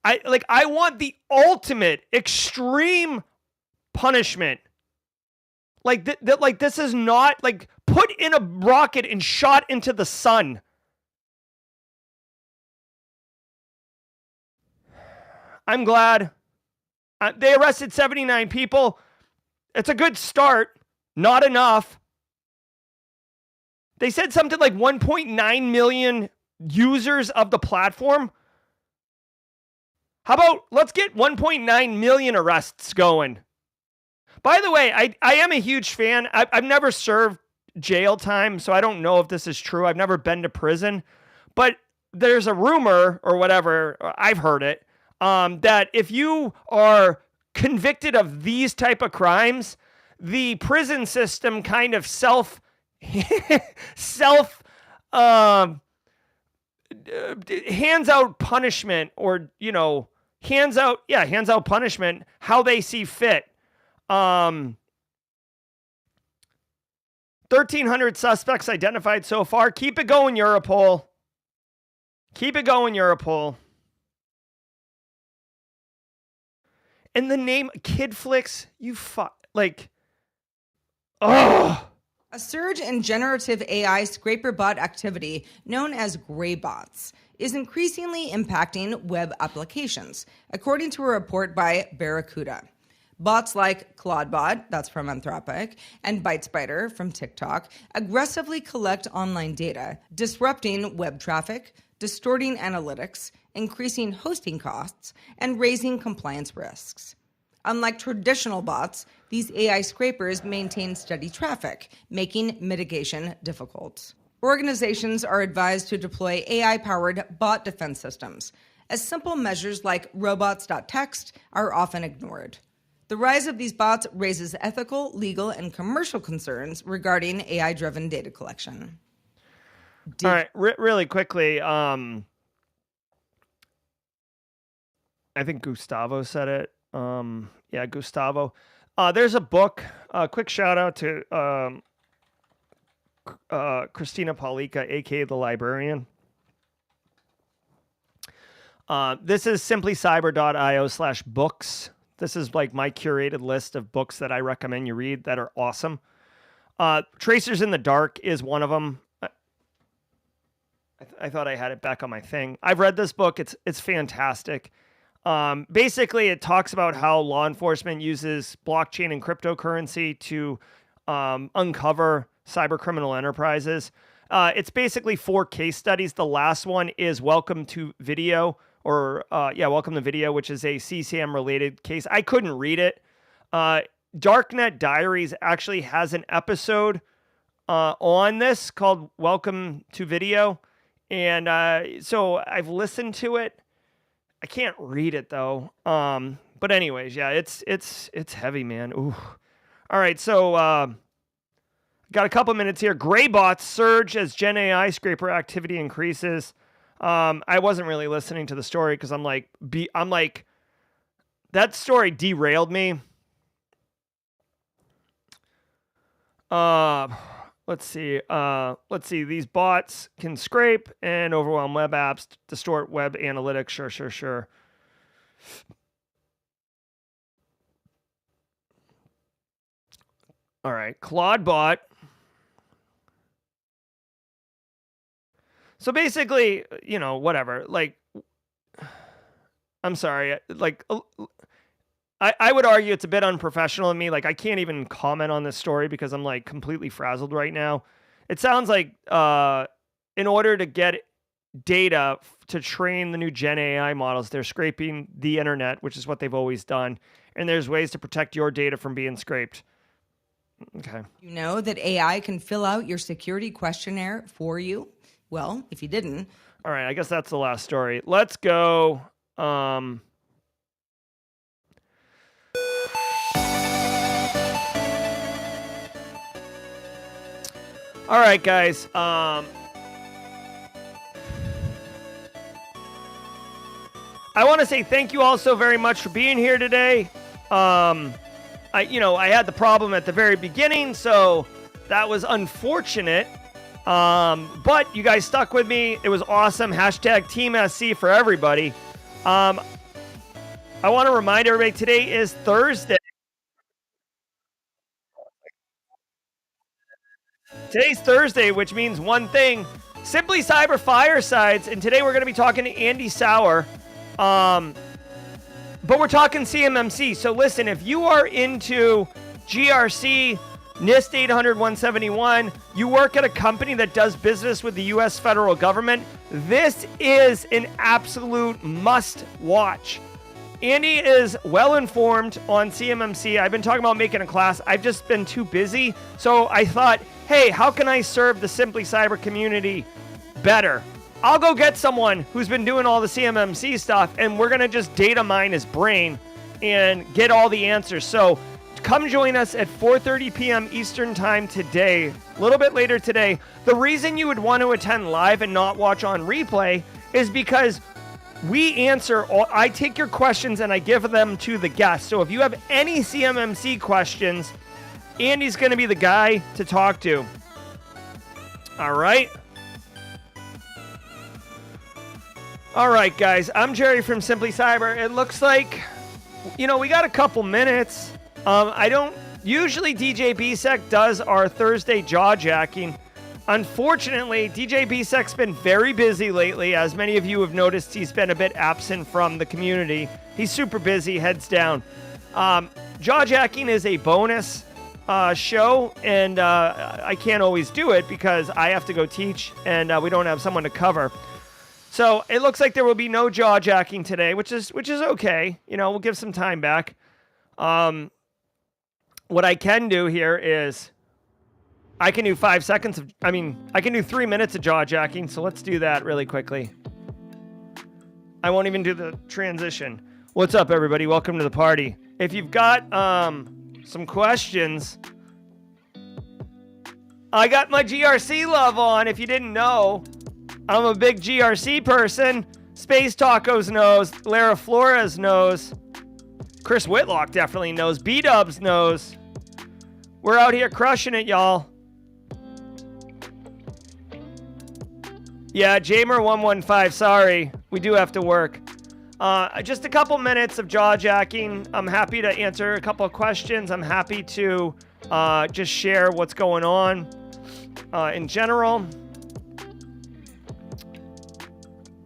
I want the ultimate extreme punishment. Like like this is not like put in a rocket and shot into the sun. I'm glad they arrested 79 people. It's a good start. Not enough. They said something like 1.9 million users of the platform. How about let's get 1.9 million arrests going? By the way, I am a huge fan. I've never served jail time, so I don't know if this is true. I've never been to prison. But there's a rumor or whatever, I've heard it, that if you are convicted of these type of crimes, the prison system kind of hands out punishment, or, you know, hands out punishment how they see fit. 1,300 suspects identified so far. Keep it going, Europol. Keep it going, Europol. And the name Kid Flicks, oh. A surge in generative AI scraper bot activity, known as gray bots, is increasingly impacting web applications, according to a report by Barracuda. Bots like Claudebot, that's from Anthropic, and ByteSpider from TikTok aggressively collect online data, disrupting web traffic, distorting analytics, increasing hosting costs, and raising compliance risks. Unlike traditional bots, these AI scrapers maintain steady traffic, making mitigation difficult. Organizations are advised to deploy AI-powered bot defense systems, as simple measures like robots.txt are often ignored. The rise of these bots raises ethical, legal, and commercial concerns regarding AI-driven data collection. All right, really quickly, I think Gustavo said it. Yeah, Gustavo. There's a book. Quick shout out to Christina Paulika, aka the Librarian. This is simplycyber.io/books. This is like my curated list of books that I recommend you read that are awesome. Tracers in the Dark is one of them. I thought I had it back on my thing. I've read this book. It's fantastic. Basically, it talks about how law enforcement uses blockchain and cryptocurrency to uncover cyber criminal enterprises. It's basically 4 case studies. The last one is Welcome to Video, Welcome to Video, which is a CSAM related case. I couldn't read it. Darknet Diaries actually has an episode on this called Welcome to Video. And so I've listened to it. I can't read it though. But anyways, yeah, it's heavy, man. Ooh. All right, so got a couple minutes here. Gray bots surge as Gen AI scraper activity increases. I wasn't really listening to the story because I'm like that story derailed me. Let's see. These bots can scrape and overwhelm web apps, distort web analytics. Sure. All right, Claudebot. So basically, you know, whatever. Like, I'm sorry. Like, I would argue it's a bit unprofessional of me. Like, I can't even comment on this story because I'm like completely frazzled right now. It sounds like in order to get data to train the new Gen AI models, they're scraping the internet, which is what they've always done. And there's ways to protect your data from being scraped. Okay. You know that AI can fill out your security questionnaire for you? Well, if you didn't. All right, I guess that's the last story. Let's go. All right, guys. I want to say thank you all so very much for being here today. I had the problem at the very beginning, so that was unfortunate. But you guys stuck with me. It was awesome. Hashtag Team SC for everybody. I want to remind everybody today is Thursday. Today's Thursday, which means one thing, Simply Cyber Firesides, and today we're going to be talking to Andy Sauer, but we're talking CMMC. So listen, if you are into GRC, NIST 800-171, you work at a company that does business with the U.S. federal government, this is an absolute must-watch. Andy is well-informed on CMMC. I've been talking about making a class. I've just been too busy. So I thought, hey, how can I serve the Simply Cyber community better? I'll go get someone who's been doing all the CMMC stuff, and we're going to just data mine his brain and get all the answers. So come join us at 4:30 p.m. Eastern Time today, a little bit later today. The reason you would want to attend live and not watch on replay is because I take your questions and I give them to the guests. So if you have any CMMC questions, Andy's going to be the guy to talk to. All right. All right, guys. I'm Jerry from Simply Cyber. It looks like, we got a couple minutes. Usually DJ BSEC does our Thursday jawjacking. Unfortunately, DJ BSEC's been very busy lately. As many of you have noticed, he's been a bit absent from the community. He's super busy, heads down. Jawjacking is a bonus show, and I can't always do it because I have to go teach, and we don't have someone to cover. So it looks like there will be no jawjacking today, which is okay. We'll give some time back. What I can do here is I can do 5 seconds of, I can do 3 minutes of jawjacking, so let's do that really quickly. I won't even do the transition. What's up, everybody? Welcome to the party. If you've got some questions, I got my GRC love on. If you didn't know, I'm a big GRC person. Space Tacos knows. Lara Flores knows. Chris Whitlock definitely knows. B-Dubs knows. We're out here crushing it, y'all. Yeah, Jamer115, sorry. We do have to work. Just a couple minutes of jawjacking. I'm happy to answer a couple of questions. I'm happy to just share what's going on in general.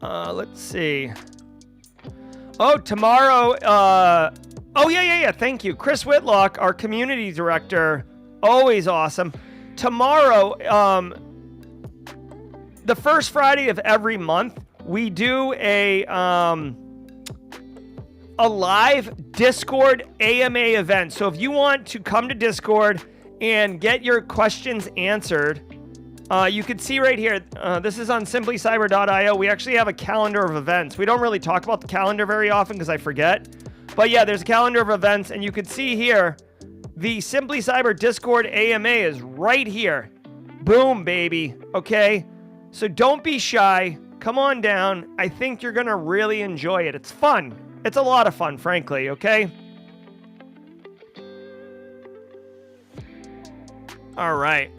Let's see. Oh, tomorrow. Yeah. Thank you. Chris Whitlock, our community director. Always awesome. Tomorrow, the first Friday of every month, we do a live Discord AMA event. So if you want to come to Discord and get your questions answered, you can see right here, this is on simplycyber.io. We actually have a calendar of events. We don't really talk about the calendar very often because I forget. But yeah, there's a calendar of events, and you can see here, the Simply Cyber Discord AMA is right here. Boom, baby. Okay? So don't be shy. Come on down. I think you're going to really enjoy it. It's fun. It's a lot of fun, frankly, okay? All right.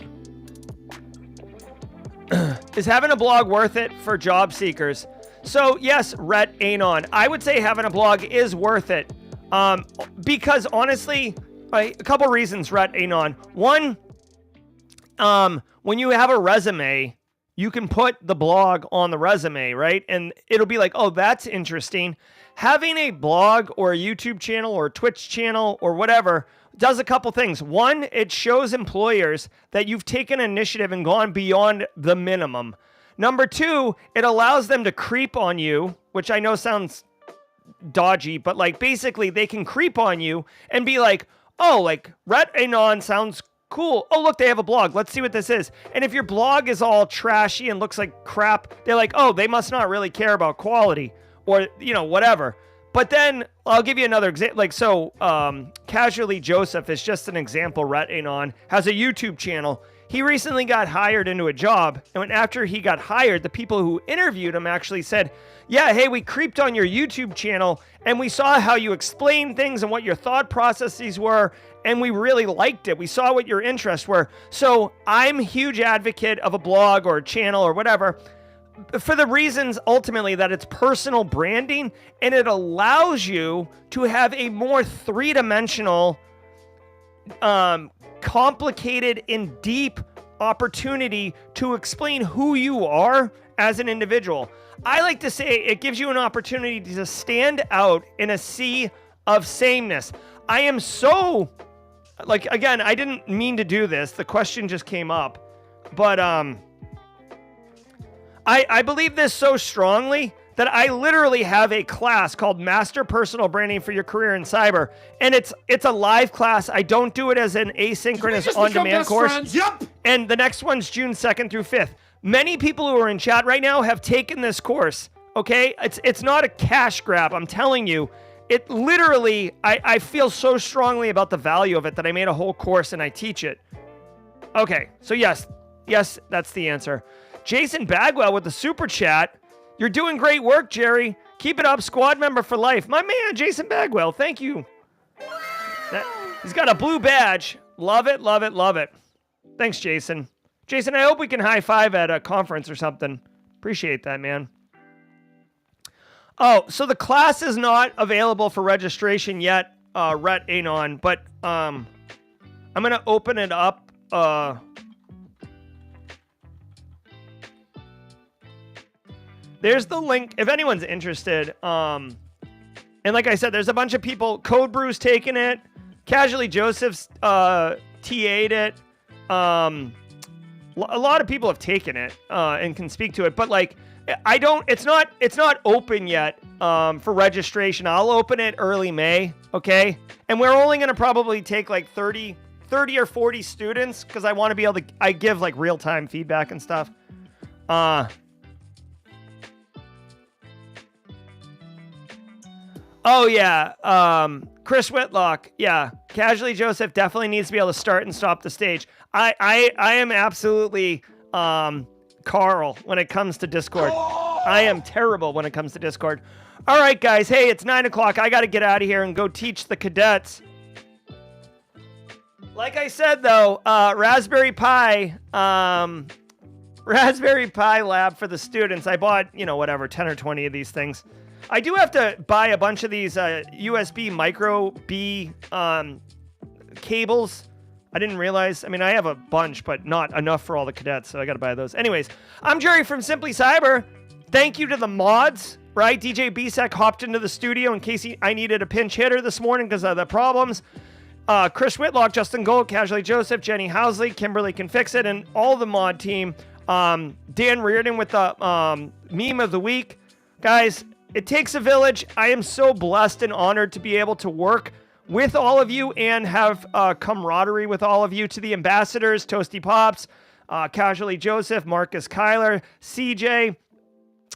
Is having a blog worth it for job seekers? So, yes, Rhett Anon. I would say having a blog is worth it. Because, honestly, a couple reasons, Rhett Anon. One, when you have a resume, you can put the blog on the resume, right? And it'll be like, oh, that's interesting. Having a blog or a YouTube channel or a Twitch channel or whatever does a couple things. One, it shows employers that you've taken initiative and gone beyond the minimum. Number two, it allows them to creep on you, which I know sounds dodgy, but like basically they can creep on you and be like, oh, like Rhett Anon sounds cool. Oh, look, they have a blog. Let's see what this is. And if your blog is all trashy and looks like crap, they're like, oh, they must not really care about quality or, whatever. But then I'll give you another example. Like, so Casually Joseph is just an example. Rhett Anon has a YouTube channel. He recently got hired into a job, and after he got hired, the people who interviewed him actually said, yeah, hey, we creeped on your YouTube channel, and we saw how you explained things and what your thought processes were, and we really liked it. We saw what your interests were. So I'm a huge advocate of a blog or a channel or whatever, for the reasons ultimately that it's personal branding, and it allows you to have a more three-dimensional, complicated and deep opportunity to explain who you are as an individual. I like to say it gives you an opportunity to stand out in a sea of sameness. I am so, like, again, I didn't mean to do this. The question just came up, but I believe this so strongly that I literally have a class called Master Personal Branding for Your Career in Cyber, and it's a live class. I don't do it as an asynchronous on-demand course. Friends? Yep. And the next one's June 2nd through 5th. Many people who are in chat right now have taken this course, okay? It's not a cash grab, I'm telling you. It literally, I feel so strongly about the value of it that I made a whole course and I teach it. Okay, so yes, that's the answer. Jason Bagwell with the super chat. You're doing great work, Jerry. Keep it up, squad member for life. My man, Jason Bagwell, thank you. He's got a blue badge. Love it, love it, love it. Thanks, Jason. Jason, I hope we can high five at a conference or something. Appreciate that, man. Oh, so the class is not available for registration yet, Rhett Anon, but I'm going to open it up. There's the link if anyone's interested. And like I said, there's a bunch of people. Code Brew's taking it. Casually Joseph's TA'd it. A lot of people have taken it and can speak to it, but like it's not open yet for registration. I'll open it early May, okay? And we're only going to probably take like 30 or 40 students because I want to be able to I give like real-time feedback and stuff. Oh yeah, Chris Whitlock. Yeah, Casually Joseph definitely needs to be able to start and stop the stage. I am absolutely Carl when it comes to Discord. I am terrible when it comes to Discord. All right, guys. Hey, it's 9 o'clock. I got to get out of here and go teach the cadets. Like I said, though, Raspberry Pi lab for the students. I bought, 10 or 20 of these things. I do have to buy a bunch of these USB micro B cables. I didn't realize. I mean, I have a bunch, but not enough for all the cadets, so I got to buy those. Anyways, I'm Jerry from Simply Cyber. Thank you to the mods, right? DJ Bisek hopped into the studio in case I needed a pinch hitter this morning because of the problems. Chris Whitlock, Justin Gold, Casually Joseph, Jenny Housley, Kimberly Can Fix It, and all the mod team. Dan Reardon with the meme of the week. Guys, it takes a village. I am so blessed and honored to be able to work with all of you and have camaraderie with all of you. To the ambassadors, Toasty Pops, Casually Joseph, Marcus Kyler, CJ,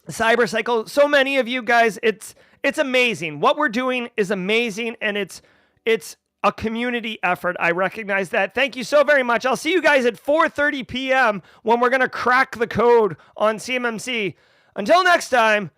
Cybercycle. So many of you guys. It's amazing. What we're doing is amazing, and it's a community effort. I recognize that. Thank you so very much. I'll see you guys at 4:30 p.m. when we're going to crack the code on CMMC. Until next time,